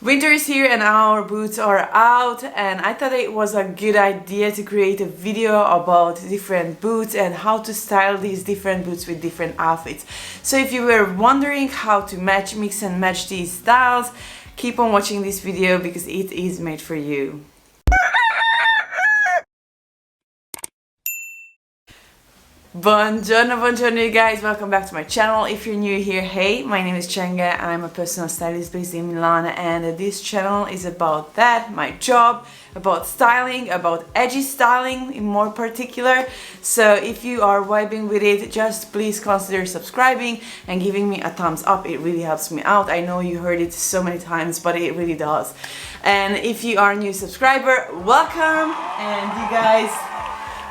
Winter is here and our boots are out, and I thought it was a good idea to create a video about different boots and how to style these different boots with different outfits. So if you were wondering how to mix and match these styles, keep on watching this video because it is made for you. Buongiorno you guys, welcome back to my channel. If you're new here, hey, my name is Chenga and I'm a personal stylist based in Milan, and this channel is about that, my job, about styling, about edgy styling in more particular. So if you are vibing with it, just please consider subscribing and giving me a thumbs up. It really helps me out. I know you heard it so many times, but it really does. And if you are a new subscriber, welcome. And you guys,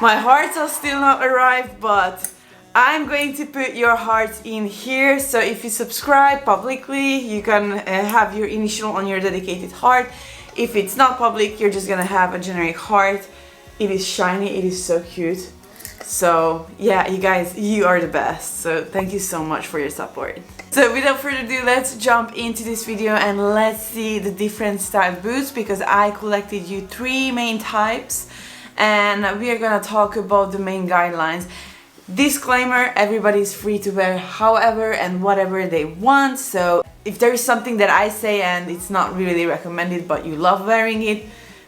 my hearts are still not arrived, but I'm going to put your hearts in here. So if you subscribe publicly, you can have your initial on your dedicated heart. If it's not public, you're just gonna have a generic heart. It is shiny, it is so cute. So yeah, you guys, you are the best. So thank you so much for your support. So without further ado, let's jump into this video and let's see the different style boots, because I collected you 3 main types. And we are gonna talk about the main guidelines. Disclaimer, everybody is free to wear however and whatever they want. So if there is something that I say and it's not really recommended but you love wearing it,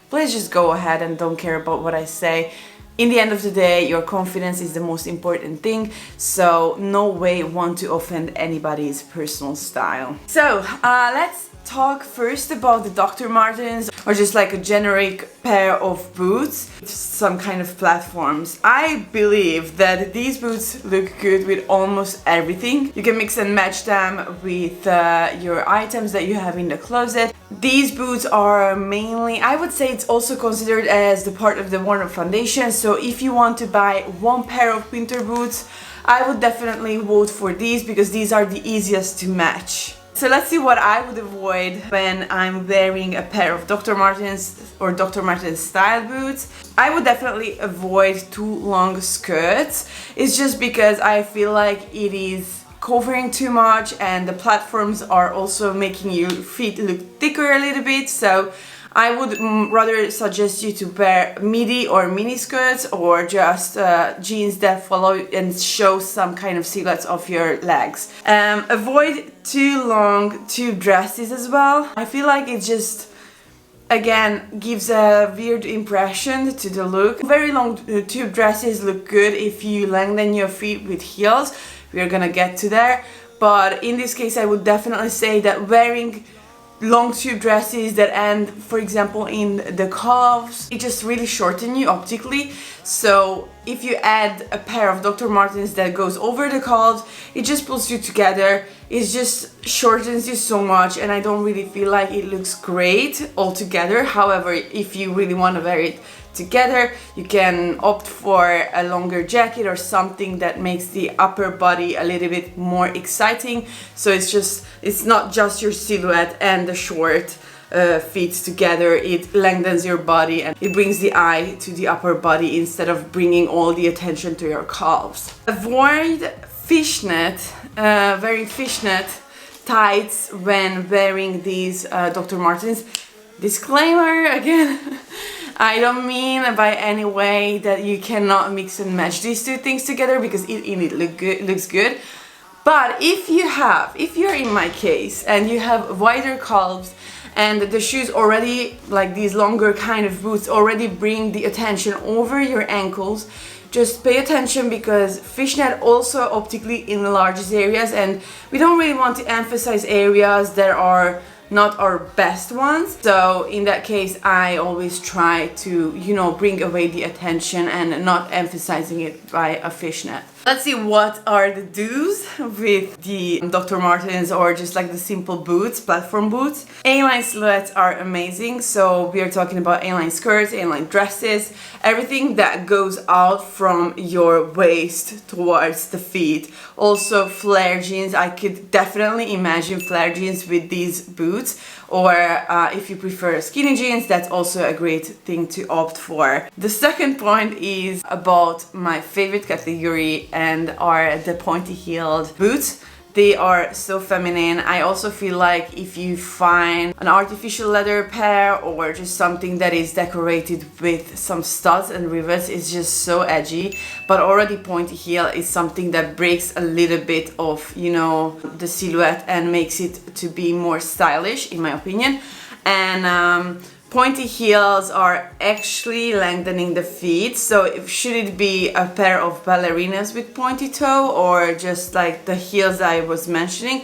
please just go ahead and don't care about what I say. In the end of the day, your confidence is the most important thing, so no way want to offend anybody's personal style. So let's talk first about the Dr. Martens, or just like a generic pair of boots, some kind of platforms. I believe that these boots look good with almost everything. You can mix and match them with your items that you have in the closet. These boots are mainly, I would say it's also considered as the part of the wardrobe foundation. So if you want to buy one pair of winter boots, I would definitely vote for these because these are the easiest to match. So let's see what I would avoid when I'm wearing a pair of Dr. Martens or Dr. Martens style boots. I would definitely avoid too long skirts. It's just because I feel like it is covering too much, and the platforms are also making your feet look thicker a little bit. So I would rather suggest you to wear midi or mini skirts, or just jeans that follow and show some kind of silhouettes of your legs. Avoid too long tube dresses as well. I feel like it just, again, gives a weird impression to the look. Very long tube dresses look good if you lengthen your feet with heels. We're gonna get to there. But in this case, I would definitely say that wearing long tube dresses that end, for example, in the calves, it just really shorten you optically. So if you add a pair of Dr. Martens that goes over the calves, it just pulls you together. It just shortens you so much, and I don't really feel like it looks great altogether. However, if you really want to wear it together, you can opt for a longer jacket or something that makes the upper body a little bit more exciting. So it's not just your silhouette and the short feet together. It lengthens your body and it brings the eye to the upper body instead of bringing all the attention to your calves. Avoid wearing fishnet tights when wearing these Dr. Martens. Disclaimer again, I don't mean by any way that you cannot mix and match these two things together, because it looks good. But if you're in my case and you have wider calves and the shoes already, like these longer kind of boots, already bring the attention over your ankles, just pay attention, because fishnet also optically enlarges areas, and we don't really want to emphasize areas that are not our best ones. So in that case, I always try to, bring away the attention and not emphasizing it by a fishnet. Let's see what are the do's with the Dr. Martens, or just like the simple boots, platform boots. A-line silhouettes are amazing. So we are talking about A-line skirts, A-line dresses, everything that goes out from your waist towards the feet. Also flare jeans. I could definitely imagine flare jeans with these boots. Or if you prefer skinny jeans, that's also a great thing to opt for. The second point is about my favorite category, and are the pointy-heeled boots. They are so feminine. I also feel like if you find an artificial leather pair or just something that is decorated with some studs and rivets, it's just so edgy. But already pointy heel is something that breaks a little bit of, you know, the silhouette and makes it to be more stylish, in my opinion. And pointy heels are actually lengthening the feet, so should it be a pair of ballerinas with pointy toe or just like the heels I was mentioning,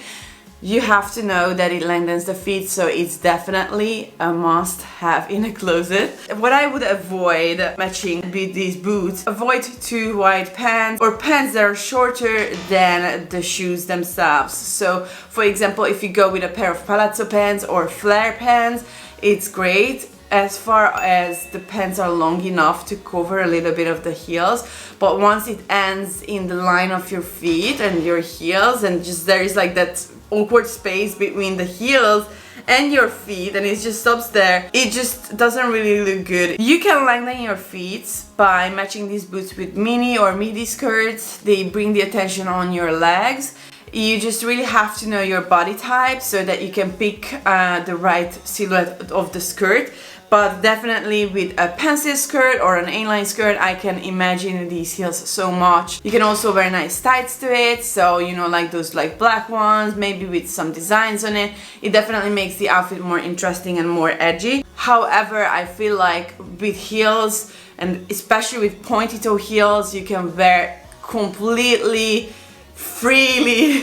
you have to know that it lengthens the feet, so it's definitely a must have in a closet. What I would avoid matching with these boots, avoid too wide pants or pants that are shorter than the shoes themselves. So for example, if you go with a pair of palazzo pants or flare pants, it's great as far as the pants are long enough to cover a little bit of the heels, but once it ends in the line of your feet and your heels and just there is like that awkward space between the heels and your feet and it just stops there, it just doesn't really look good. You can lengthen your feet by matching these boots with mini or midi skirts. They bring the attention on your legs. You just really have to know your body type so that you can pick the right silhouette of the skirt. But definitely with a pencil skirt or an A-line skirt, I can imagine these heels so much. You can also wear nice tights to it, so you know, like those like black ones, maybe with some designs on it. It definitely makes the outfit more interesting and more edgy. However, I feel like with heels, and especially with pointy toe heels, you can wear completely freely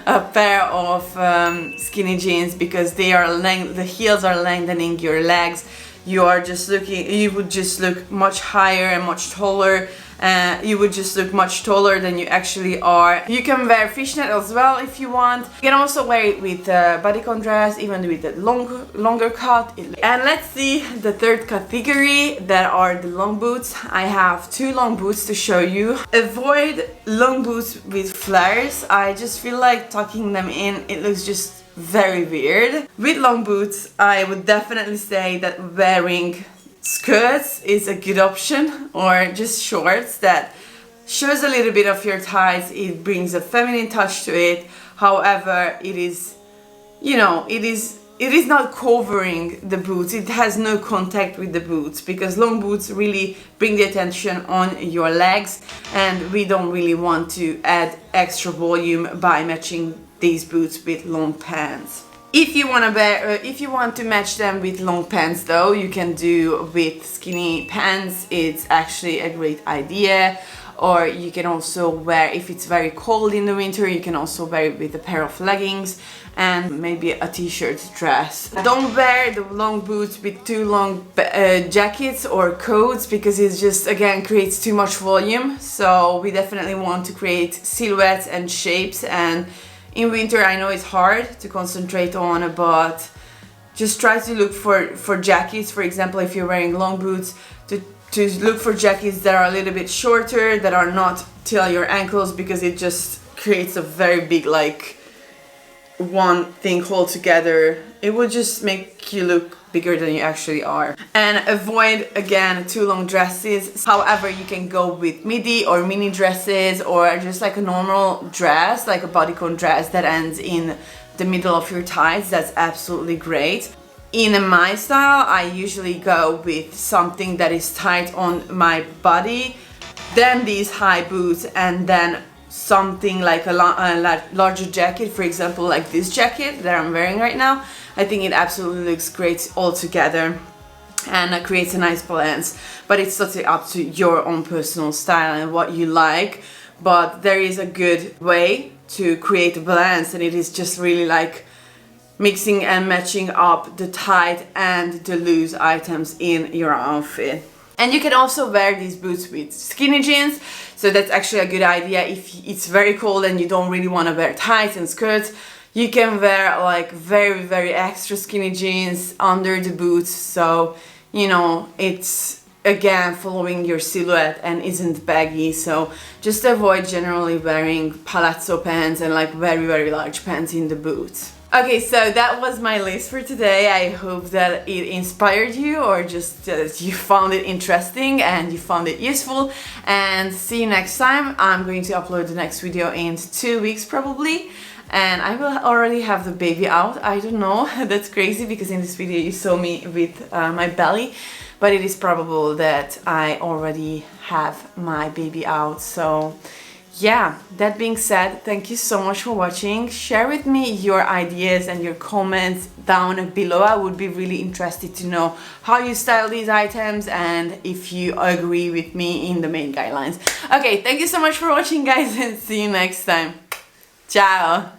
a pair of skinny jeans because they are the heels are lengthening your legs. You would just look much higher and much taller. You would just look much taller than you actually are. You can wear fishnet as well if you want. You can also wear it with a bodycon dress, even with a longer cut. And let's see the third category, that are the long boots. I have two long boots to show you. Avoid long boots with flares. I just feel like tucking them in, it looks just very weird. With long boots, I would definitely say that wearing skirts is a good option, or just shorts that shows a little bit of your thighs. It brings a feminine touch to it. However, it is, you know, it is not covering the boots. It has no contact with the boots because long boots really bring the attention on your legs, and we don't really want to add extra volume by matching these boots with long pants. If you want to match them with long pants though, you can do with skinny pants. It's actually a great idea. Or you can also wear, if it's very cold in the winter, you can also wear it with a pair of leggings and maybe a t-shirt dress. Don't wear the long boots with too long jackets or coats because it just, again, creates too much volume. So we definitely want to create silhouettes and shapes, and in winter, I know it's hard to concentrate on, but just try to look for jackets. For example, if you're wearing long boots, to look for jackets that are a little bit shorter, that are not till your ankles, because it just creates a very big, like, one thing hold together. It will just make you look bigger than you actually are. And avoid, again, too long dresses. However, you can go with midi or mini dresses, or just like a normal dress, like a bodycon dress that ends in the middle of your thighs. That's absolutely great. In my style, I usually go with something that is tight on my body, then these high boots, and then something like a larger jacket, for example, like this jacket that I'm wearing right now. I think it absolutely looks great all together and creates a nice balance, but it's totally up to your own personal style and what you like. But there is a good way to create a balance, and it is just really like mixing and matching up the tight and the loose items in your outfit. And you can also wear these boots with skinny jeans, so that's actually a good idea. If it's very cold and you don't really want to wear tights and skirts, you can wear like very extra skinny jeans under the boots, so you know, it's again following your silhouette and isn't baggy. So just avoid generally wearing palazzo pants and like very large pants in the boots. Okay, so that was my list for today. I hope that it inspired you, or just that you found it interesting and you found it useful. And see you next time. I'm going to upload the next video in 2 weeks probably. And I will already have the baby out. I don't know, that's crazy because in this video you saw me with my belly. But it is probable that I already have my baby out. So yeah, that being said, thank you so much for watching. Share with me your ideas and your comments down below. I would be really interested to know how you style these items and if you agree with me in the main guidelines. Okay, thank you so much for watching, guys, and see you next time. Ciao!